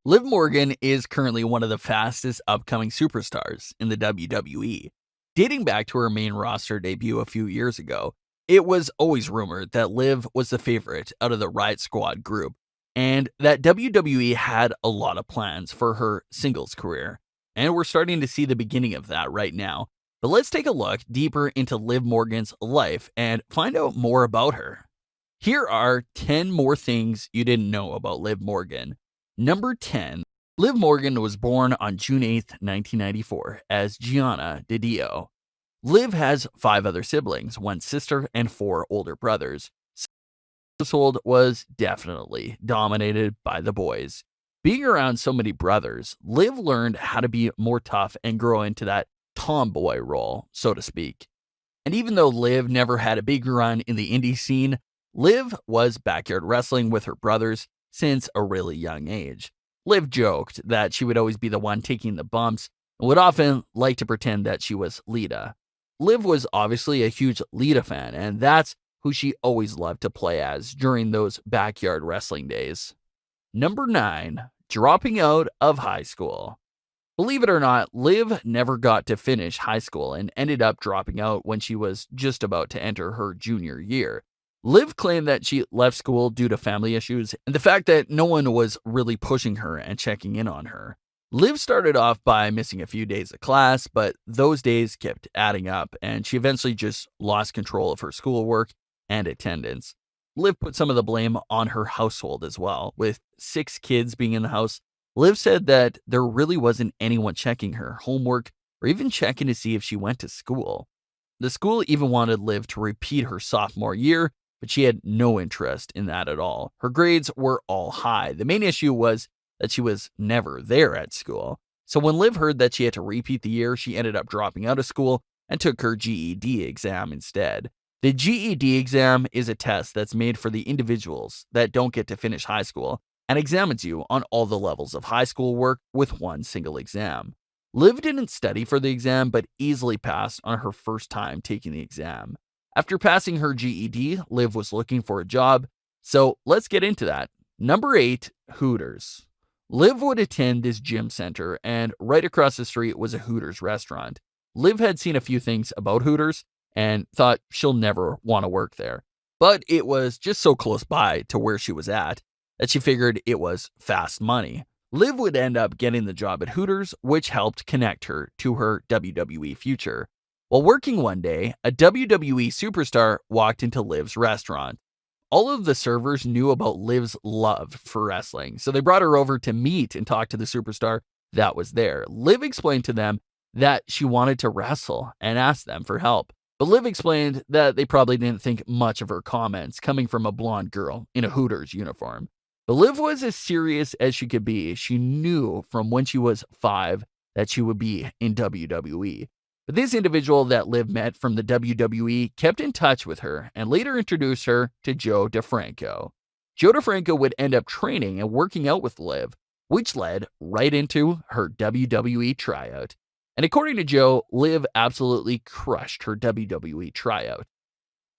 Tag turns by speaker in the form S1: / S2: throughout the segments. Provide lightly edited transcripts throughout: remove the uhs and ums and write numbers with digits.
S1: Liv Morgan is currently one of the fastest upcoming superstars in the WWE. Dating back to her main roster debut a few years ago, it was always rumored that Liv was the favorite out of the Riot Squad group, and that WWE had a lot of plans for her singles career. And we're starting to see the beginning of that right now. But let's take a look deeper into Liv Morgan's life and find out more about her. Here are 10 more things you didn't know about Liv Morgan. Number 10. Liv Morgan was born on June 8, 1994, as Gianna DiDio. Liv has 5 other siblings, 1 sister and 4 older brothers. So the household was definitely dominated by the boys. Being around so many brothers, Liv learned how to be more tough and grow into that tomboy role, so to speak. And even though Liv never had a big run in the indie scene, Liv was backyard wrestling with her brothers since a really young age. Liv joked that she would always be the one taking the bumps and would often like to pretend that she was Lita. Liv was obviously a huge Lita fan, and that's who she always loved to play as during those backyard wrestling days. Number 9. Dropping out of high school. Believe it or not, Liv never got to finish high school and ended up dropping out when she was just about to enter her junior year. Liv claimed that she left school due to family issues and the fact that no one was really pushing her and checking in on her. Liv started off by missing a few days of class, but those days kept adding up and she eventually just lost control of her schoolwork and attendance. Liv put some of the blame on her household as well. With 6 kids being in the house, Liv said that there really wasn't anyone checking her homework or even checking to see if she went to school. The school even wanted Liv to repeat her sophomore year, but she had no interest in that at all. Her grades were all high. The main issue was that she was never there at school. So when Liv heard that she had to repeat the year, she ended up dropping out of school and took her GED exam instead. The GED exam is a test that's made for the individuals that don't get to finish high school and examines you on all the levels of high school work with one single exam. Liv didn't study for the exam, but easily passed on her first time taking the exam. After passing her GED, Liv was looking for a job, so let's get into that. Number 8, Hooters. Liv would attend this gym center, and right across the street was a Hooters restaurant. Liv had seen a few things about Hooters and thought she'll never want to work there, but it was just so close by to where she was at that she figured it was fast money. Liv would end up getting the job at Hooters, which helped connect her to her WWE future. While working one day, a WWE superstar walked into Liv's restaurant. All of the servers knew about Liv's love for wrestling, so they brought her over to meet and talk to the superstar that was there. Liv explained to them that she wanted to wrestle and asked them for help. But Liv explained that they probably didn't think much of her comments coming from a blonde girl in a Hooters uniform. But Liv was as serious as she could be. She knew from when she was 5 that she would be in WWE. But this individual that Liv met from the WWE kept in touch with her and later introduced her to Joe DeFranco. Joe DeFranco would end up training and working out with Liv, which led right into her WWE tryout. And according to Joe, Liv absolutely crushed her WWE tryout.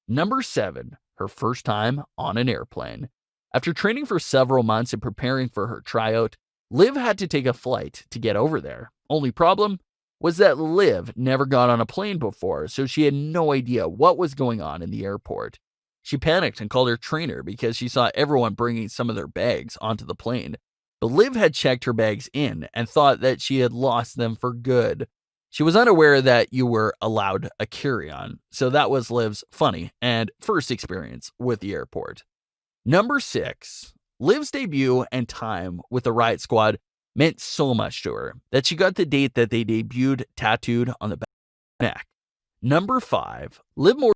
S1: Number 7, her first time on an airplane. After training for several months and preparing for her tryout, Liv had to take a flight to get over there. Only problem was that Liv never got on a plane before, so she had no idea what was going on in the airport. She panicked and called her trainer because she saw everyone bringing some of their bags onto the plane. But Liv had checked her bags in and thought that she had lost them for good. She was unaware that you were allowed a carry-on, so that was Liv's funny and first experience with the airport. Number 6, Liv's debut and time with the Riot Squad meant so much to her that she got the date that they debuted tattooed on the back of her neck. Number 5, Liv Morgan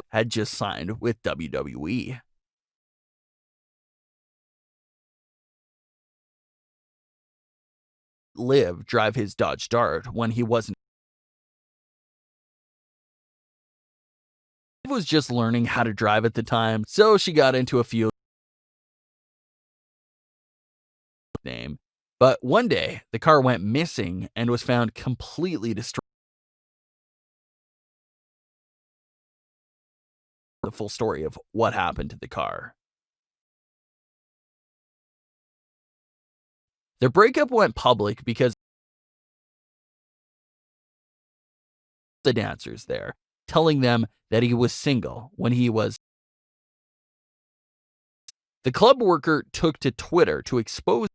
S1: had just signed with WWE. Liv drive his Dodge Dart when he wasn't. Liv was just learning how to drive at the time, so she got into a few name. But one day, the car went missing and was found completely destroyed the full story of what happened to the car. Their breakup went public because the dancers there, telling them that he was single when he was. The club worker took to Twitter to expose.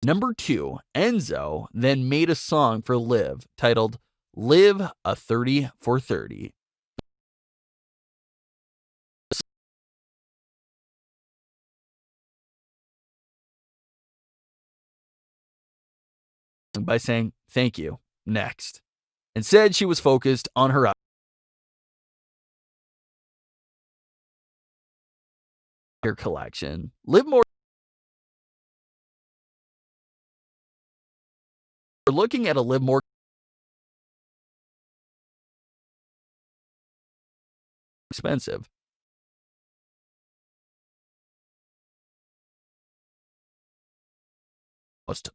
S1: Number 2, Enzo then made a song for Liv titled Live a 30 for 30. By saying, "Thank you, next," and said she was focused on her collection. Liv Morgan. We're looking at a Liv Morgan expensive. Most